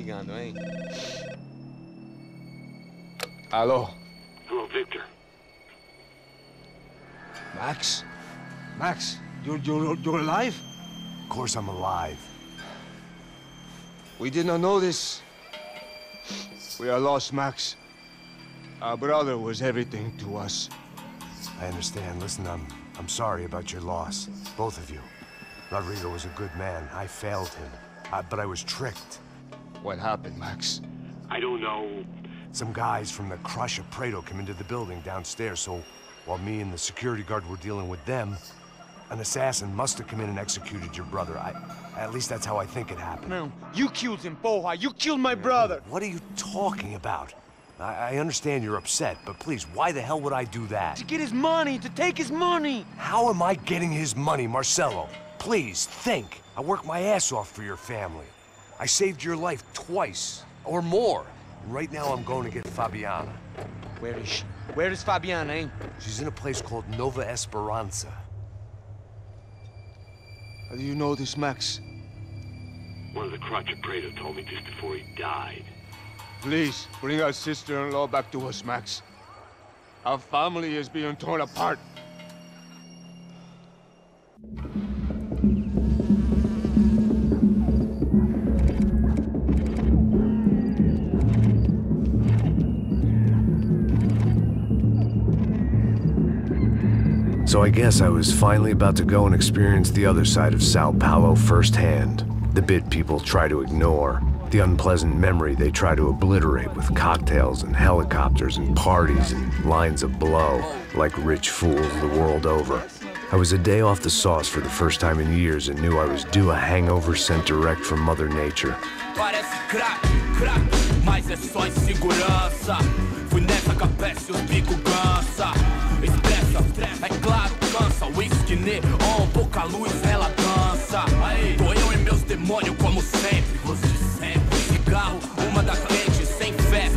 ligando, hein? Alô? Hello, Victor. Max? Max, you're alive? Of course I'm alive. We did not know this. We are lost, Max. Our brother was everything to us. I understand. Listen, I'm sorry about your loss. Both of you. Rodrigo was a good man. I failed him. But I was tricked. What happened, Max? I don't know. Some guys from the Crush of Prado came into the building downstairs, so while me and the security guard were dealing with them, an assassin must have come in and executed your brother. At least that's how I think it happened. No, you killed him, Porra. You killed my brother. What are you talking about? I understand you're upset, but please, why the hell would I do that? To get his money, to take his money. How am I getting his money, Marcelo? Please, think. I worked my ass off for your family. I saved your life twice, or more. And right now I'm going to get Fabiana. Where is she? Where is Fabiana, eh? She's in a place called Nova Esperanza. How do you know this, Max? One of the Crotch of Prado told me just before he died. Please, bring our sister-in-law back to us, Max. Our family is being torn apart. So I guess I was finally about to go and experience the other side of Sao Paulo firsthand. The bit people try to ignore. The unpleasant memory they try to obliterate with cocktails and helicopters and parties and lines of blow, like rich fools the world over. I was a day off the sauce for the first time in years and knew I was due a hangover sent direct from Mother Nature. Parece crack, mas é só insegurança. Fui nessa capeste, os bico cansa. Estressa, é claro, cansa. Whisky, neon, pouca luz, ela dança. Tô eu e meus demônios como sempre. Você sempre. Cigarro, uma da frente, sem fé.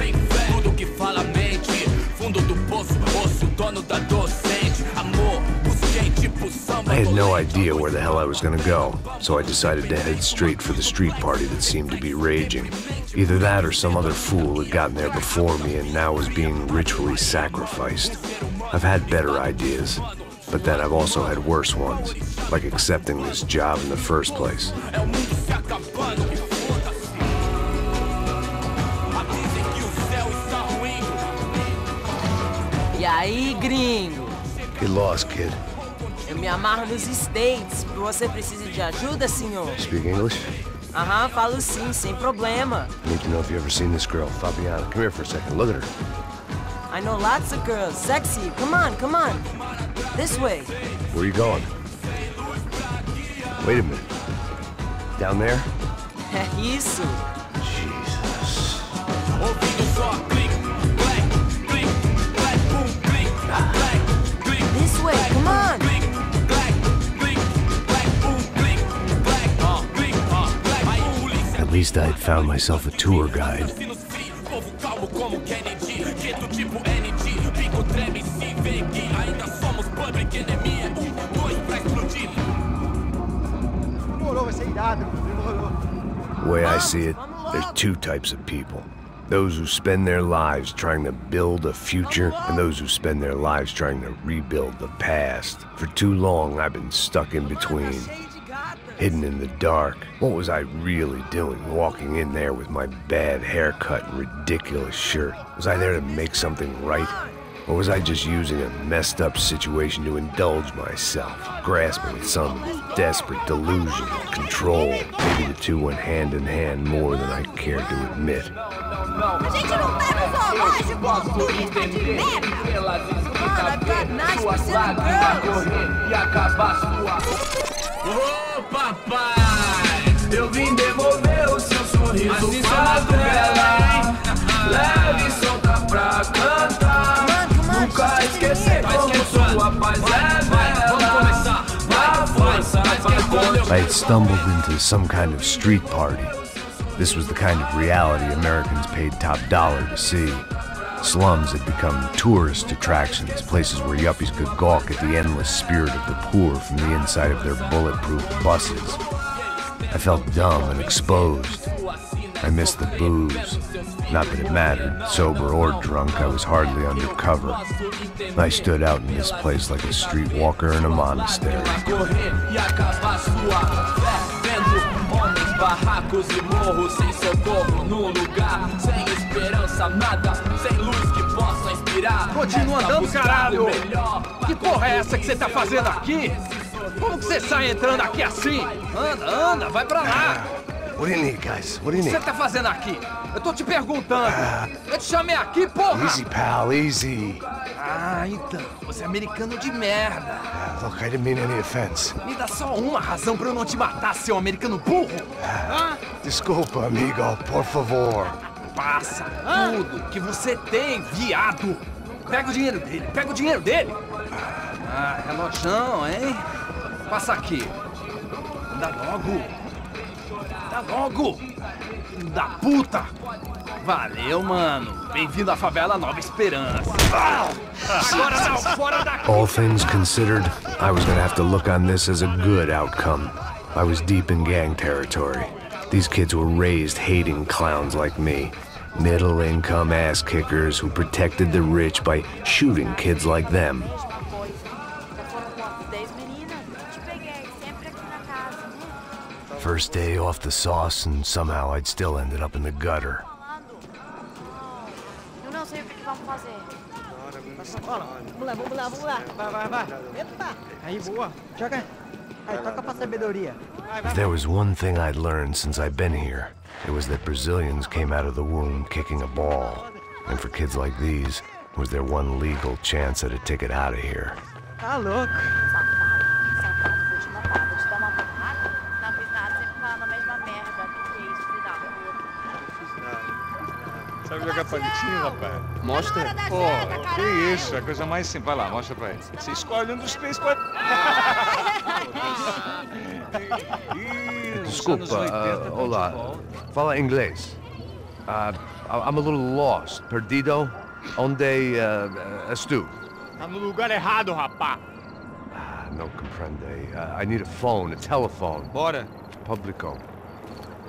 Tudo que fala mente. Fundo do poço, osso, dono da docente. Amor, busquei tipo samba. I had no idea where the hell I was gonna go, so I decided to head straight for the street party that seemed to be raging. Either that or some other fool had gotten there before me and now was being ritually sacrificed. I've had better ideas, but then I've also had worse ones, like accepting this job in the first place. E aí, gringo? Get lost, kid. Eu me amarro nos States. Você precisa de ajuda, senhor? Speak English? Aham, falo sim, sem problema. I need to know if you've ever seen this girl, Fabiana. Come here for a second. Look at her. I know lots of girls. Sexy. Come on, come on. This way. Where are you going? Wait a minute. Down there? É isso. Jesus. This way, come on. At least I had found myself a tour guide. The way I see it, there's two types of people. Those who spend their lives trying to build a future, and those who spend their lives trying to rebuild the past. For too long, I've been stuck in between. Hidden in the dark. What was I really doing, walking in there with my bad haircut and ridiculous shirt? Was I there to make something right? Or was I just using a messed up situation to indulge myself, grasping at some desperate delusion of control? Maybe the two went hand in hand more than I cared to admit. A gente não tá no zoológico, turista de merda! Mano, I've got 9% girls! Ô papai, eu vim devolver o seu sorriso favela. Leve e solta pra cantar. Nunca esquecer como sua paz é bela. Na força I had stumbled into some kind of street party. This was the kind of reality Americans paid top dollar to see. Slums had become tourist attractions, places where yuppies could gawk at the endless spirit of the poor from the inside of their bulletproof buses. I felt dumb and exposed. I missed the booze. Not that it mattered. Sober or drunk, I was hardly under cover. I stood out in this place like a streetwalker in a monastery. Barracos e morros sem socorro no lugar, sem esperança, nada, sem luz que possa inspirar. Continua andando, caralho! Que porra é essa que você tá fazendo aqui? Como que você sai entrando aqui assim? Anda, anda, vai pra lá! What do you need, guys? What do you O que need? você tá fazendo aqui? Eu tô te perguntando. Eu te chamei aqui, porra! Easy, pal, easy. Ah, então, você é americano de merda. Look, I didn't mean any offense. Me dá só uma razão pra eu não te matar, seu americano burro. Desculpa, amigo, por favor. Passa tudo que você tem, viado. Pega o dinheiro dele, pega o dinheiro dele. Ah, relojão, hein? Passa aqui. Dá logo. Dá logo. Filho da puta. Valeu, mano. Bem-vindo à favela Nova Esperança. Agora não, fora daqui. All things considered, I was gonna have to look on this as a good outcome. I was deep in gang territory. These kids were raised hating clowns like me. Middle-income ass-kickers who protected the rich by shooting kids like them. First day off the sauce, and somehow I'd still ended up in the gutter. Eu não sei o que vamos fazer. Vamos lá. Vai. Epa! Aí, boa. Joga. Aí, toca pra sabedoria. If there was one thing I'd learned since I've been here, it was that Brazilians came out of the womb kicking a ball. And for kids like these, it was their one legal chance at a ticket out of here. Tá louco. Safado, vou te matar, vou te dar uma porrada. Não fiz nada, sempre falando a mesma merda. Que é isso, filho da puta? Sabe jogar palitinho, rapaz? Mostra. Pô, que isso, é a coisa mais simples. Vai lá, mostra pra ele. Você escolhe um dos três pode... Desculpa, olá. Fala inglês. I'm a little lost. Perdido? Onde estou? Tá no lugar errado, rapá. No comprende. I need a phone, a telephone. Bora. Publico.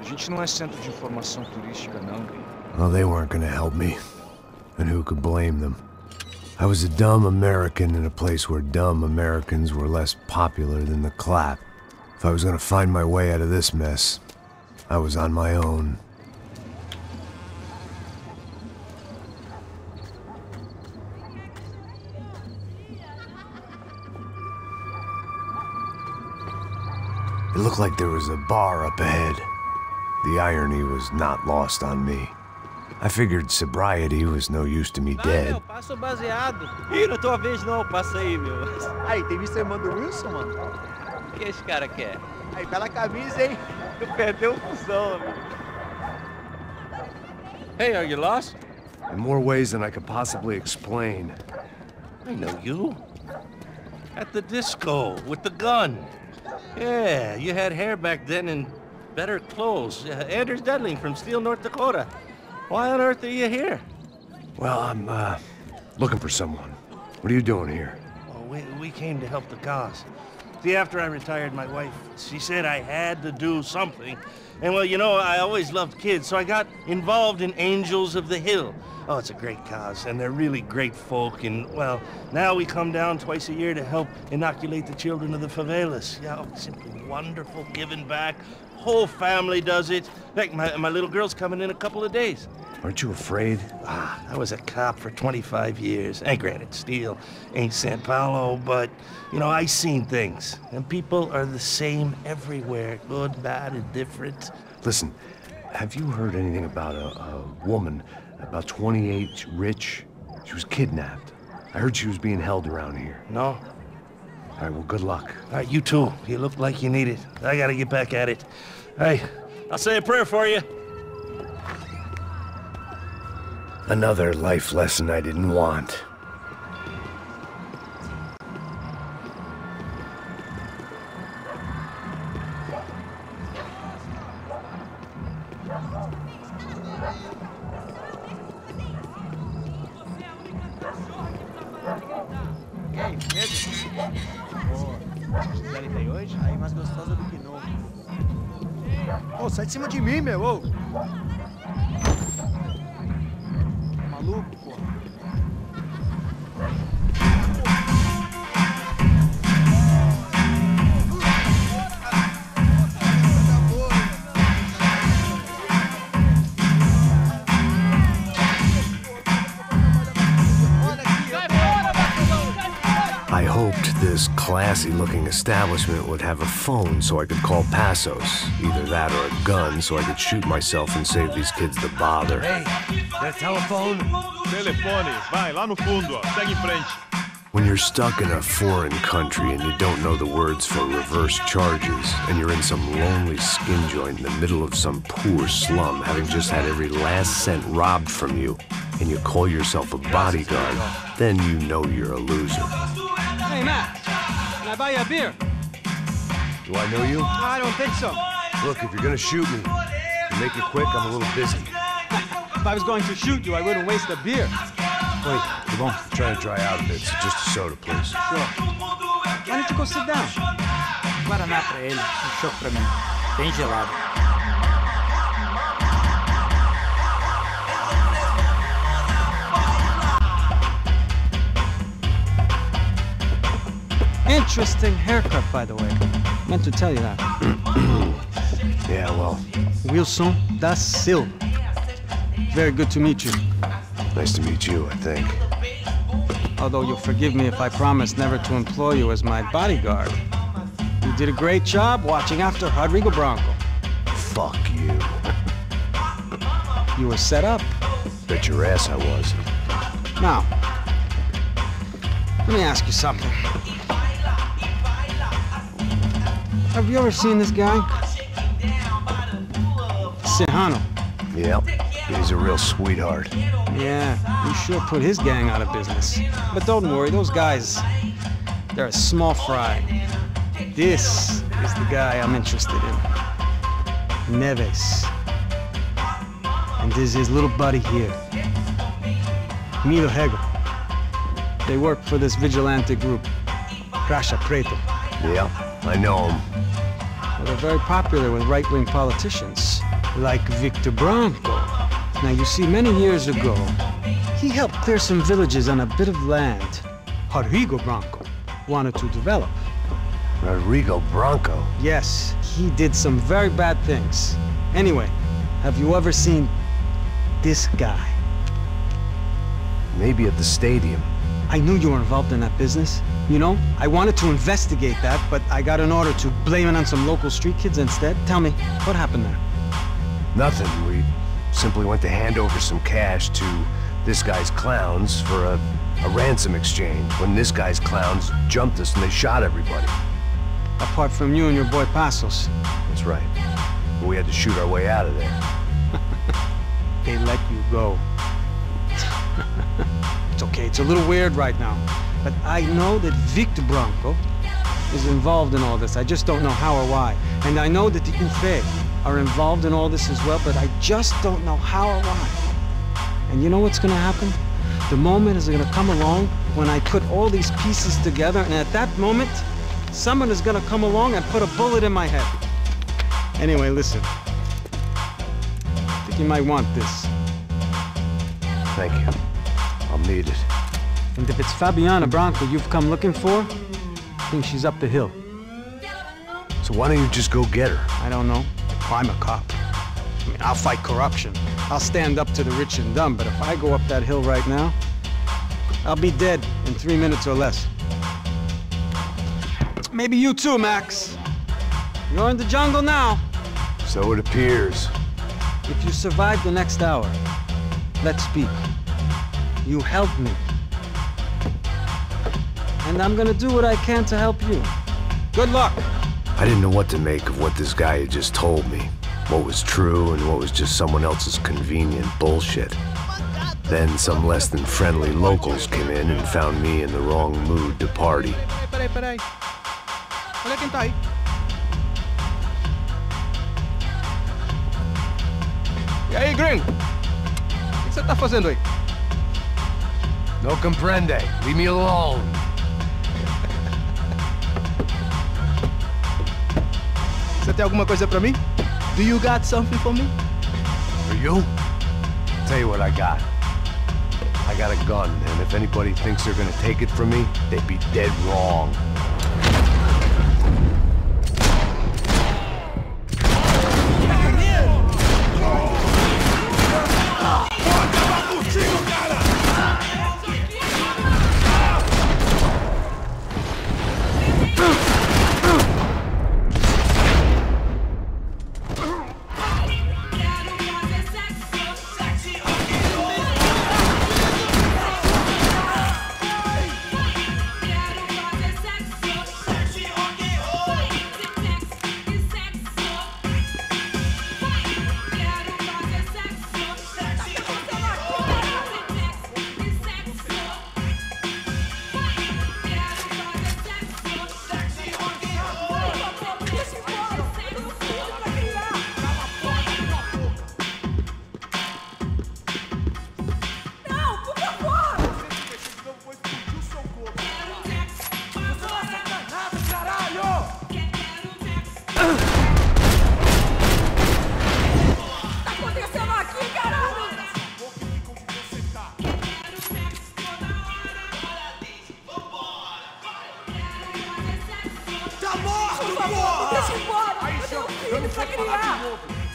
A gente não é centro de informação turística, não. Well, they weren't gonna help me. And who could blame them? I was a dumb American in a place where dumb Americans were less popular than the clap. If I was gonna find my way out of this mess, I was on my own. It looked like there was a bar up ahead. The irony was not lost on me. I figured sobriety was no use to me dead. Meu, passa o baseado. Ih, não é tua vez não, passa aí, meu. Aí, tem visto a irmã do Wilson, mano? O que esse cara quer? Aí, bela camisa, hein? Tu perdeu o fusão, amigo. Hey, are you lost? In more ways than I could possibly explain. I know you. At the disco, with the gun. Yeah, you had hair back then and better clothes. Anders Dudley from Steele, North Dakota. Why on earth are you here? Well, I'm, looking for someone. What are you doing here? Oh, we came to help the cause. See, after I retired, my wife, she said I had to do something. And, well, you know, I always loved kids, so I got involved in Angels of the Hill. Oh, it's a great cause, and they're really great folk, and, well, now we come down twice a year to help inoculate the children of the favelas. Yeah, oh, simply wonderful, giving back. Whole family does it. Heck, my little girl's coming in a couple of days. Aren't you afraid? I was a cop for 25 years. And granted, Steele ain't San Paulo, but, you know, I seen things. And people are the same everywhere, good, bad, and different. Listen, have you heard anything about a woman, about 28, rich? She was kidnapped. I heard she was being held around here. No? All right, well, good luck. All right, you too. You look like you need it. I gotta get back at it. Hey, I'll say a prayer for you. Another life lesson I didn't want. E aí, beleza? Boa. Aí mais gostosa do que novo. Ô, sai de cima de mim, meu, ô. Maluco, pô. I hoped this classy-looking establishment would have a phone so I could call Passos. Either that or a gun so I could shoot myself and save these kids the bother. Hey, that telephone? Telefone, vai, lá no fundo, ó. Segue em frente. When you're stuck in a foreign country and you don't know the words for reverse charges, and you're in some lonely skin joint in the middle of some poor slum, having just had every last cent robbed from you, and you call yourself a bodyguard, then you know you're a loser. Hey, Matt, can I buy you a beer? Do I know you? I don't think so. Look, if you're gonna shoot me, make it quick, I'm a little busy. If I was going to shoot you, I wouldn't waste a beer. Wait, come on. I'm trying to dry out a bit, so just a soda, please. Sure. Why don't you go sit down? Guaraná pra ele, chopp pra mim. Bem gelado. Interesting haircut, by the way. Meant to tell you that. Yeah, well. Wilson da Silva. Very good to meet you. Nice to meet you, I think. Although you'll forgive me if I promise never to employ you as my bodyguard. You did a great job watching after Rodrigo Branco. Fuck you. You were set up. Bet your ass I was. Now, let me ask you something. Have you ever seen this guy? Serrano. Yep. He's a real sweetheart. Yeah, you sure put his gang out of business. But don't worry, those guys, they're a small fry. This is the guy I'm interested in. Neves. And this is his little buddy here. Milo Hegel. They work for this vigilante group, Caixa Preto. Yeah, I know him. Well, they're very popular with right-wing politicians, like Victor Branco. Now, you see, many years ago, he helped clear some villages on a bit of land Rodrigo Branco wanted to develop. Rodrigo Branco? Yes, he did some very bad things. Anyway, have you ever seen this guy? Maybe at the stadium. I knew you were involved in that business. You know, I wanted to investigate that, but I got an order to blame it on some local street kids instead. Tell me, what happened there? Nothing. We simply went to hand over some cash to this guy's clowns for a ransom exchange when this guy's clowns jumped us and they shot everybody. Apart from you and your boy Passos. That's right. But we had to shoot our way out of there. They let you go. It's okay, it's a little weird right now. But I know that Victor Branco is involved in all this. I just don't know how or why. And I know that the UFE are involved in all this as well, but I just don't know how or why. And you know what's gonna happen? The moment is gonna come along when I put all these pieces together, and at that moment, someone is gonna come along and put a bullet in my head. Anyway, listen. I think you might want this. Thank you. I'll need it. And if it's Fabiana Branco you've come looking for, I think she's up the hill. So why don't you just go get her? I don't know. I'm a cop. I mean, I'll fight corruption. I'll stand up to the rich and dumb, but if I go up that hill right now, I'll be dead in 3 minutes or less. Maybe you too, Max. You're in the jungle now. So it appears. If you survive the next hour, let's speak. You helped me. And I'm gonna do what I can to help you. Good luck. I didn't know what to make of what this guy had just told me. What was true and what was just someone else's convenient bullshit. Then some less than friendly locals came in and found me in the wrong mood to party. Peraí. Olha quem tá aí. E aí, gringo? O que você tá fazendo aí? No comprende. Leave me alone. Você tem alguma coisa pra mim? Do you got something for me? For you? Tell you what I got. I got a gun, and if anybody thinks they're gonna take it from me, they'd be dead wrong.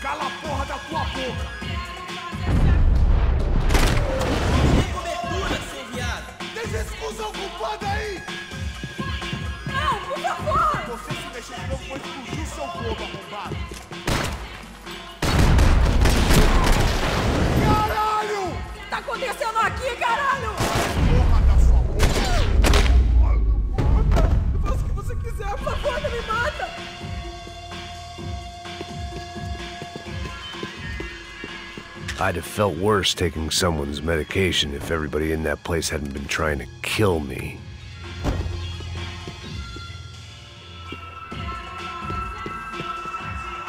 Cala a porra da tua boca! Tem cobertura, seu viado! Deixa esse cuzão ocupado aí! Não, por favor! Você se mexer de novo, vou explodir seu globo, arrombado! Caralho! O que tá acontecendo aqui, caralho? Porra da sua boca! Eu faço o que você quiser, por favor, não me mata! I'd have felt worse taking someone's medication if everybody in that place hadn't been trying to kill me.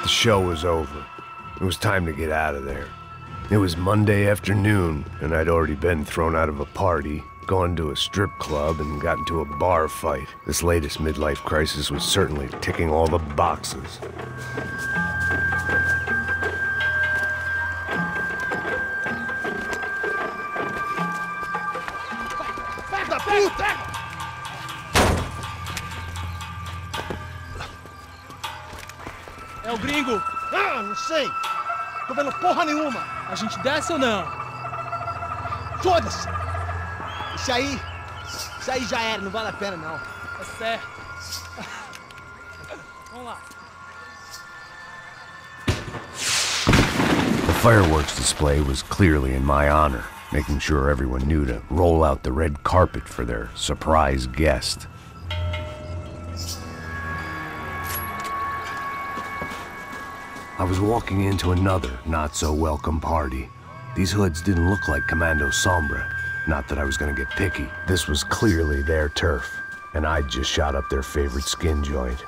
The show was over. It was time to get out of there. It was Monday afternoon, and I'd already been thrown out of a party, gone to a strip club, and got into a bar fight. This latest midlife crisis was certainly ticking all the boxes. É o gringo! Ah, não sei. Tô vendo porra nenhuma. A gente desce ou não? Foda-se. Isso aí já era, não vale a pena não. Tá certo. Vamos lá. The fireworks display was clearly in my honor, making sure everyone knew to roll out the red carpet for their surprise guest. I was walking into another not-so-welcome party. These hoods didn't look like Commando Sombra. Not that I was gonna get picky. This was clearly their turf, and I'd just shot up their favorite skin joint.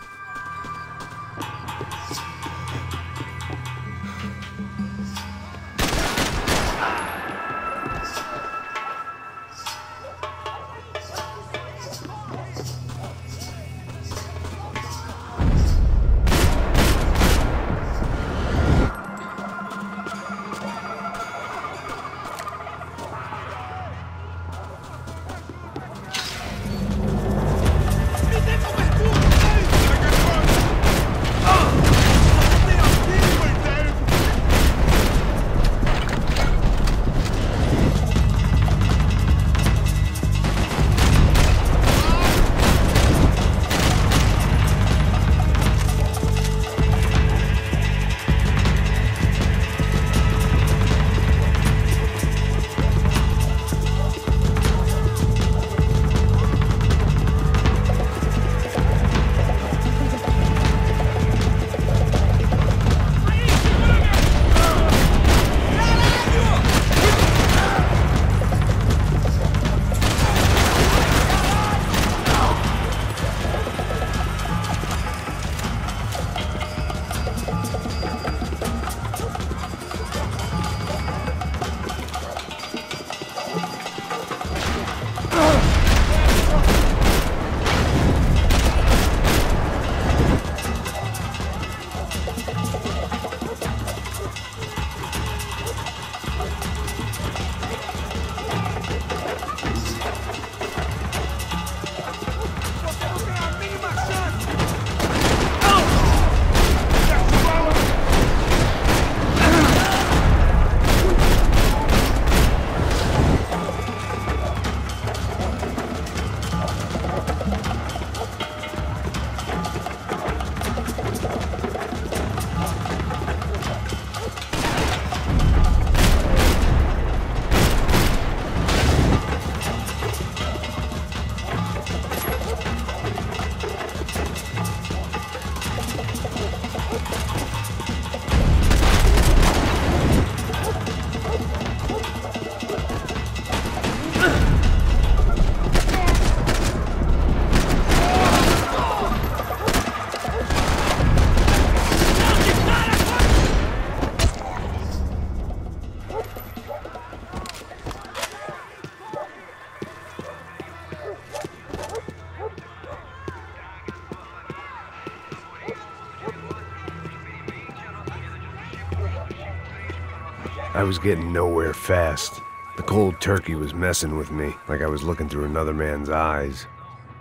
I was getting nowhere fast. The cold turkey was messing with me, like I was looking through another man's eyes.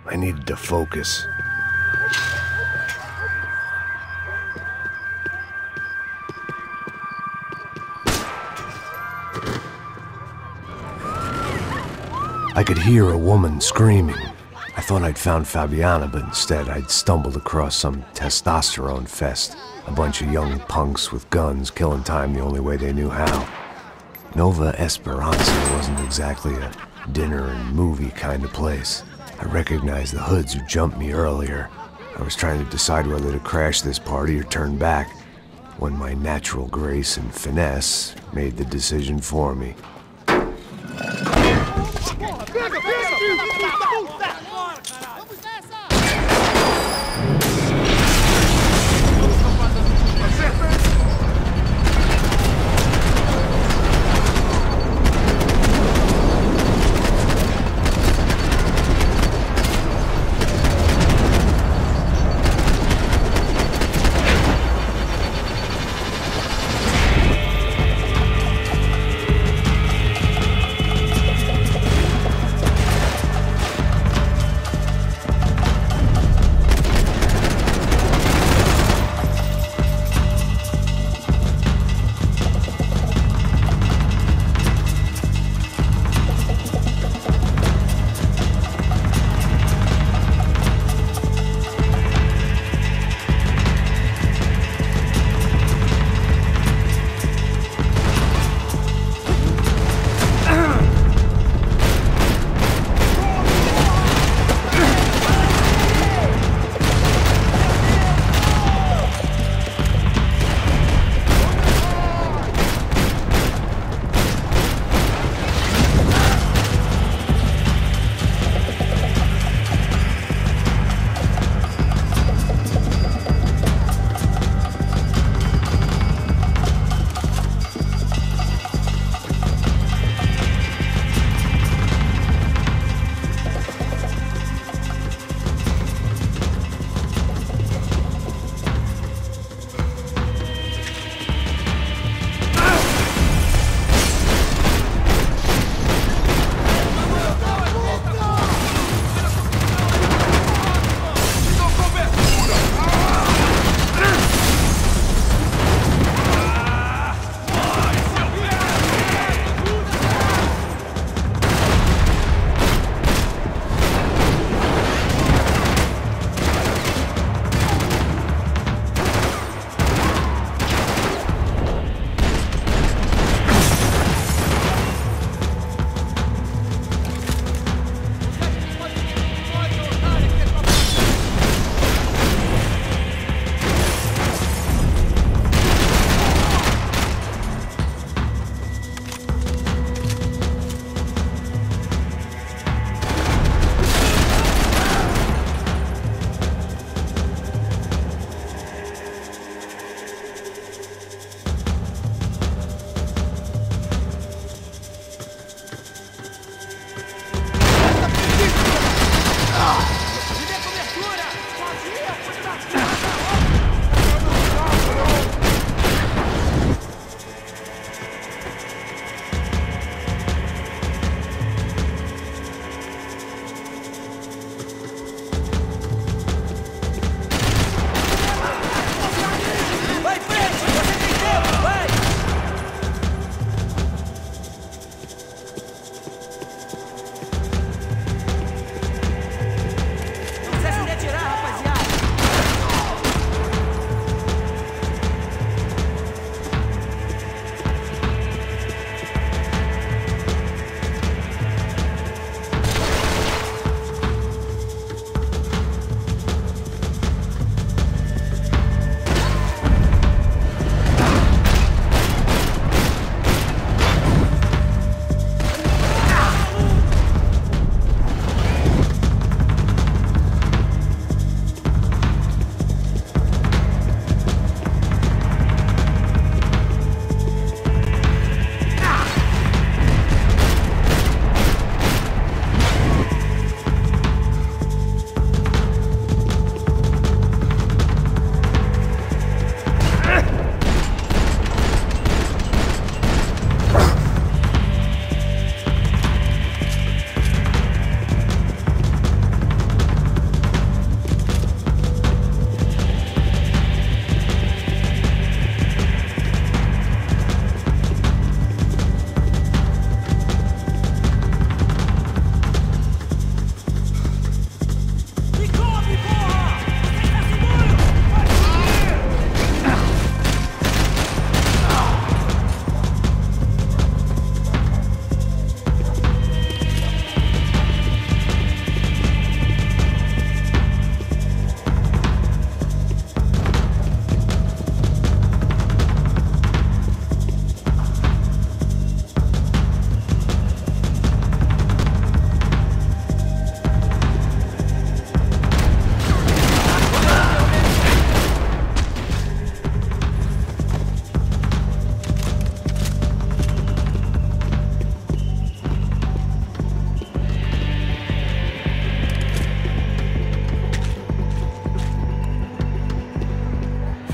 I needed to focus. I could hear a woman screaming. I thought I'd found Fabiana, but instead I'd stumbled across some testosterone fest. A bunch of young punks with guns killing time the only way they knew how. Nova Esperanza wasn't exactly a dinner and movie kind of place. I recognized the hoods who jumped me earlier. I was trying to decide whether to crash this party or turn back, when my natural grace and finesse made the decision for me.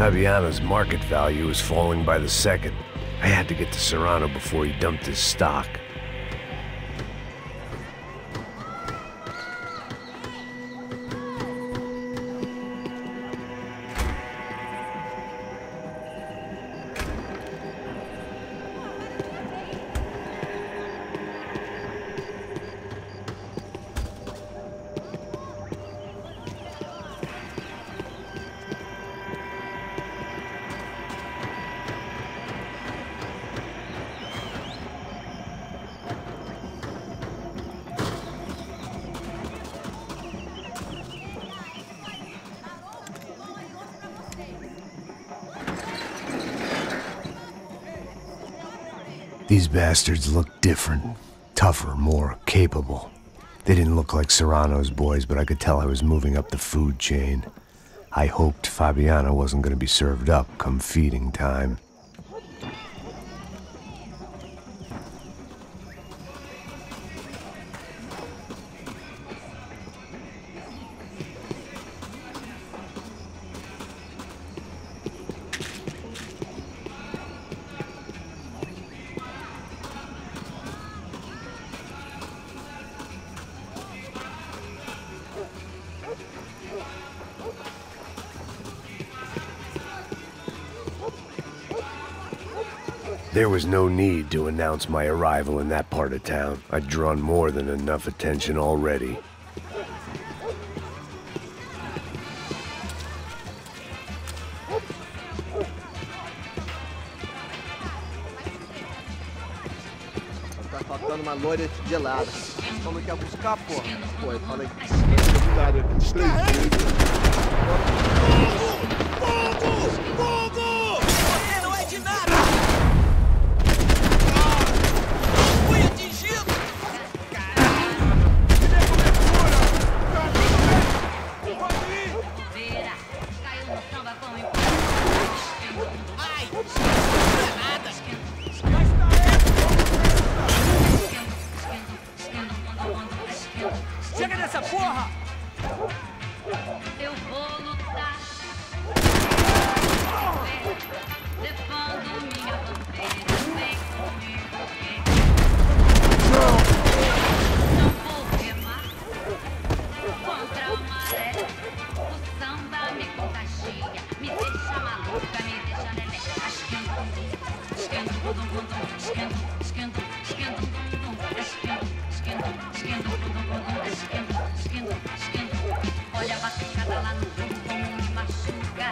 Fabiano's market value was falling by the second. I had to get to Serrano before he dumped his stock. These bastards looked different, tougher, more capable. They didn't look like Serrano's boys, but I could tell I was moving up the food chain. I hoped Fabiano wasn't going to be served up come feeding time. There was no need to announce my arrival in that part of town. I'd drawn more than enough attention already. Tá faltando uma loira gelada. Você falou que ia buscar, porra? Pô, eu falei que esquece do nada. Fogo! Você não é de nada! Fui atingido! Vera, caiu no samba com empurrão. Ai, não é nada! Chega dessa porra! Eu vou lutar. Levando minha bandeira, vem comigo. Não vou remar contra a maré. O samba me contagia, me deixa maluca, me deixa neném. Esquenta, bundum, bundum, esquenta, esquenta, esquenta, bundum, esquenta, esquenta, esquenta, bundum, bundum, esquenta, esquenta, esquenta. Olha a batucada lá no fundo como me machuca.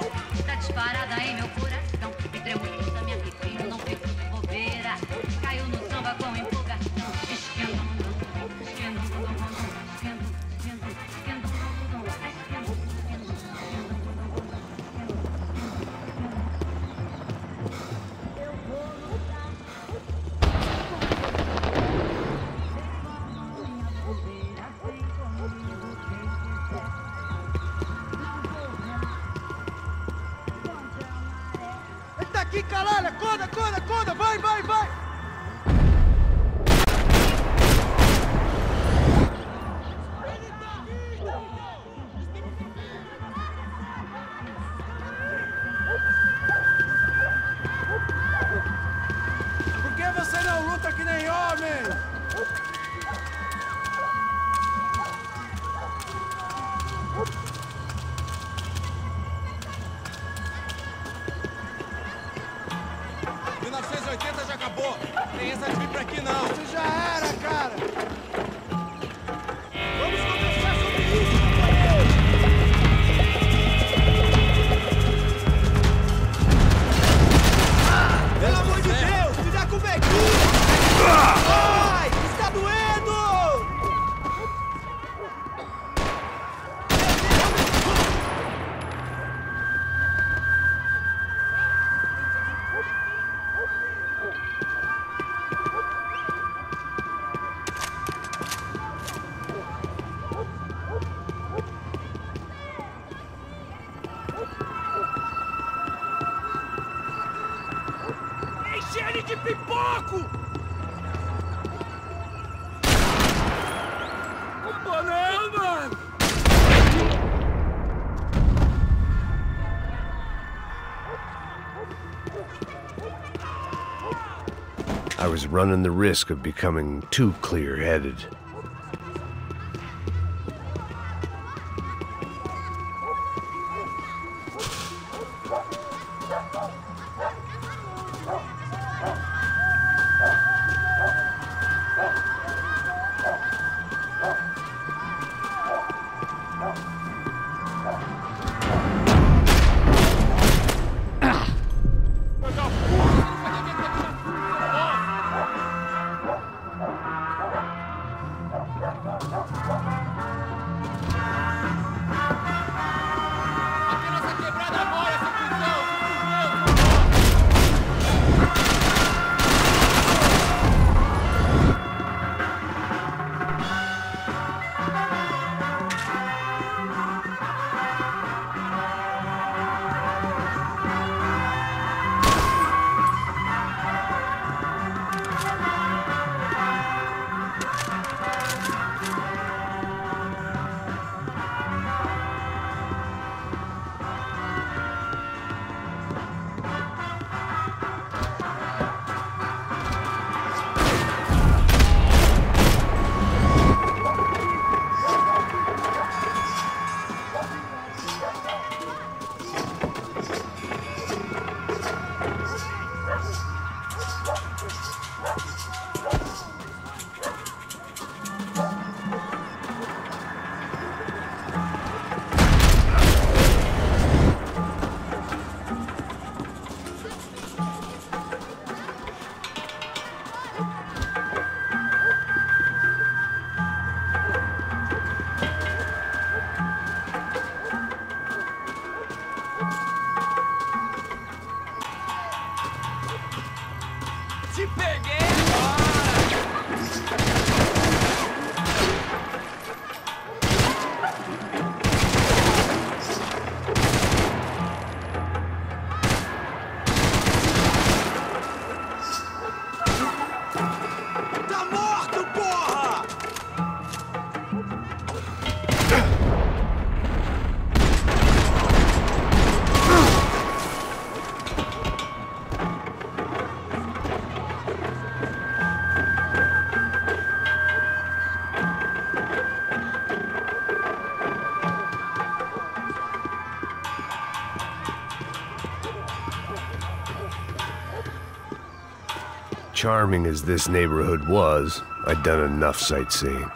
Tá disparada em meu coração. Me tremo toda minha arrepio, não fico de bobeira. Caiu no samba com empolgação. Esquenta, esquenta, esquenta, esquenta, esquenta, Ele tá aqui, caralho! Acorda, acorda, acorda! Vai, vai, vai! Por que você não luta que nem homem? Já acabou. Tem essa de vir pra aqui, não. Isso já era, cara. Vamos conversar sobre isso, companheiro. Pelo amor de Deus, me dá com o bequinho. Ai, está doendo. Enche ele de pipoco! Não, mano! I was running the risk of becoming too clear-headed. Te peguei! Tá morto, porra! Charming as this neighborhood was, I'd done enough sightseeing.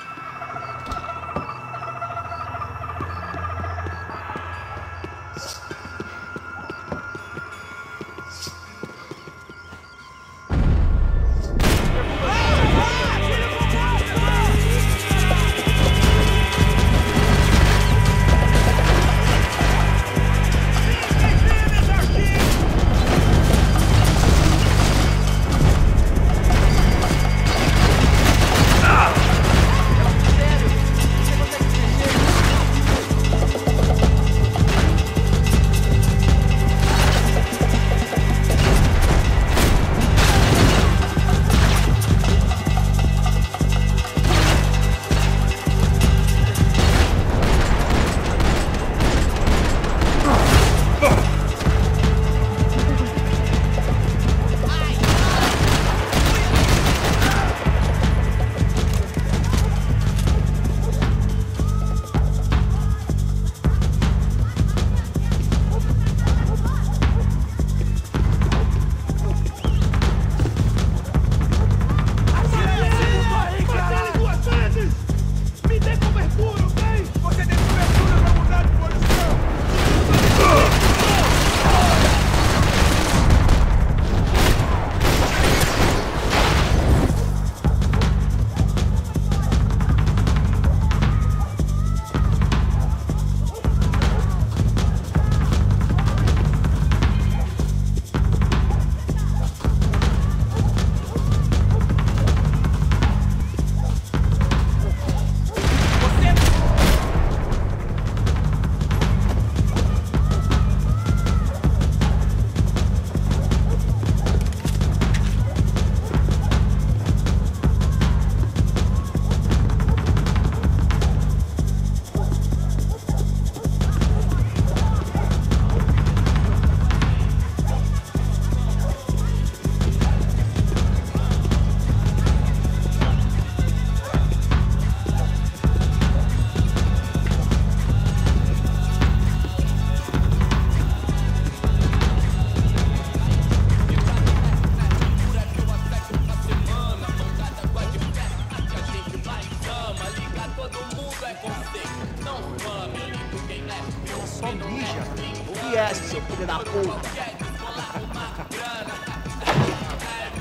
Caralho!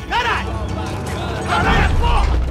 Caralho, porra!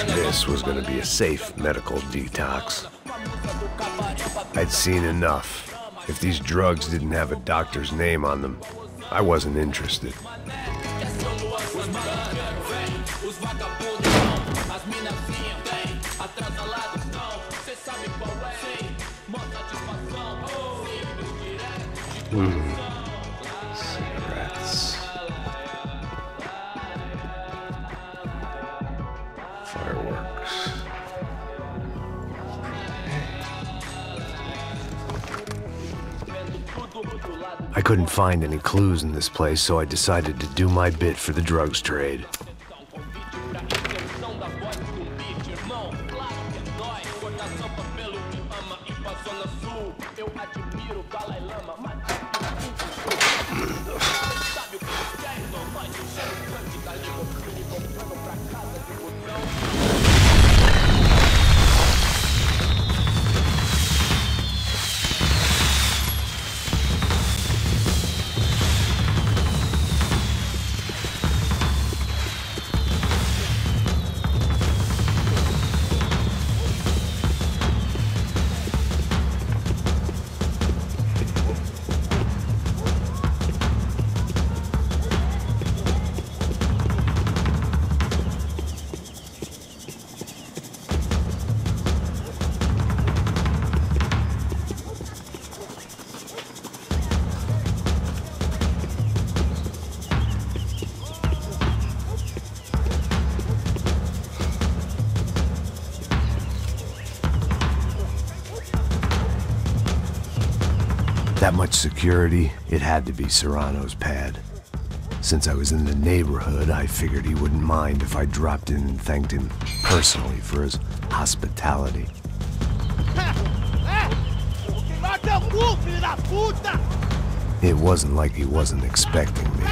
This was gonna be a safe medical detox. I'd seen enough. If these drugs didn't have a doctor's name on them, I wasn't interested. Cigarettes. Fireworks. I couldn't find any clues in this place, so I decided to do my bit for the drugs trade. That much security, it had to be Serrano's pad. Since I was in the neighborhood, I figured he wouldn't mind if I dropped in and thanked him personally for his hospitality. It wasn't like he wasn't expecting me.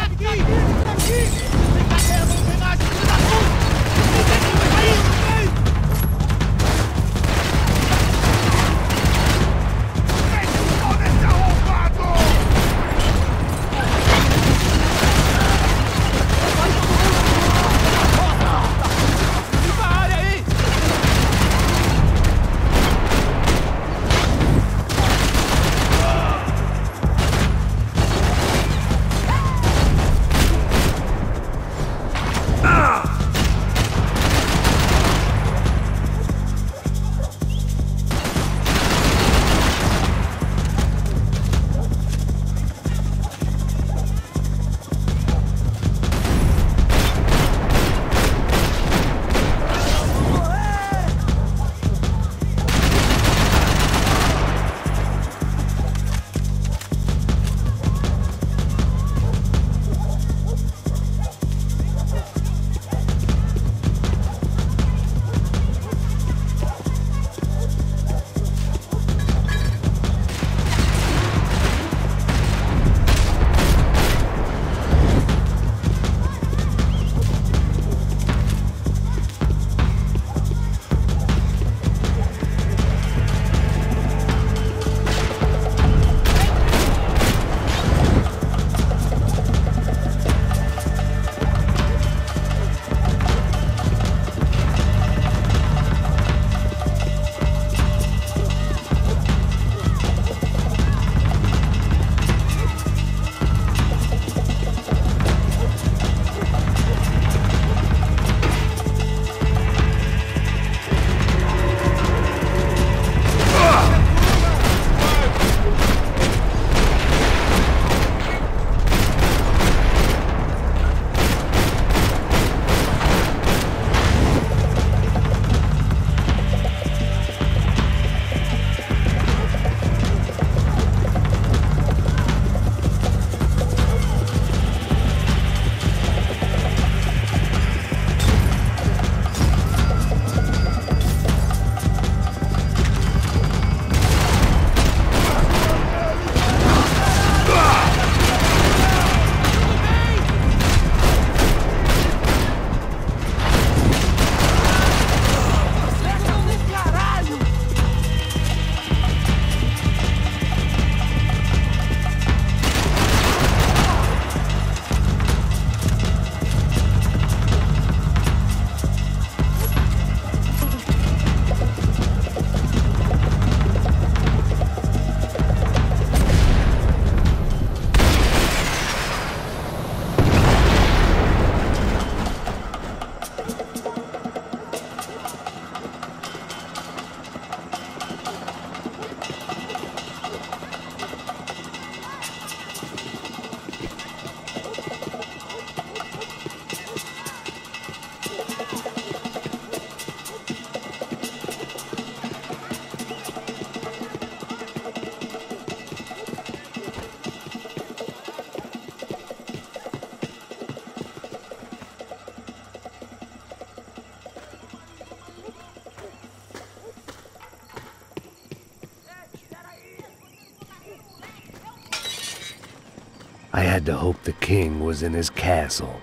I had to hope the king was in his castle.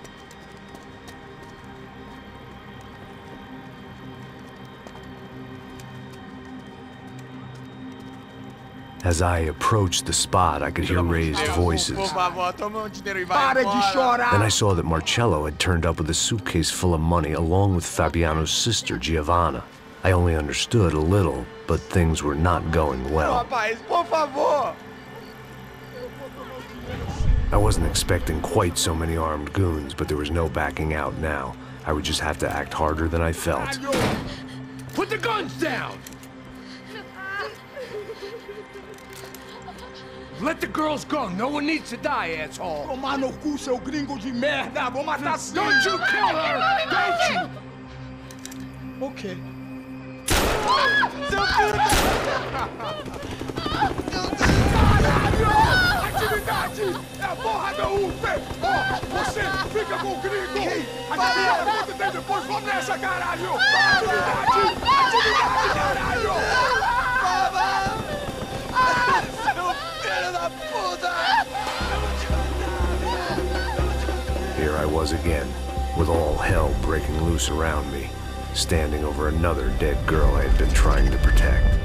As I approached the spot, I could hear raised voices. Then I saw that Marcello had turned up with a suitcase full of money along with Fabiano's sister, Giovanna. I only understood a little, but things were not going well. I wasn't expecting quite so many armed goons, but there was no backing out now. I would just have to act harder than I felt. Put the guns down! Let the girls go. No one needs to die, asshole. Tomar no cu, seu gringo de merda. Vou matar sim. Don't you kill her! Don't you? Okay. Seu filho da... Caralho! Atividade! É a porra da UP! Você fica com o gringo! Adivinha a conta dele depois, vamos nessa, caralho! Atividade! Atividade, caralho! Here I was again, with all hell breaking loose around me, standing over another dead girl I had been trying to protect.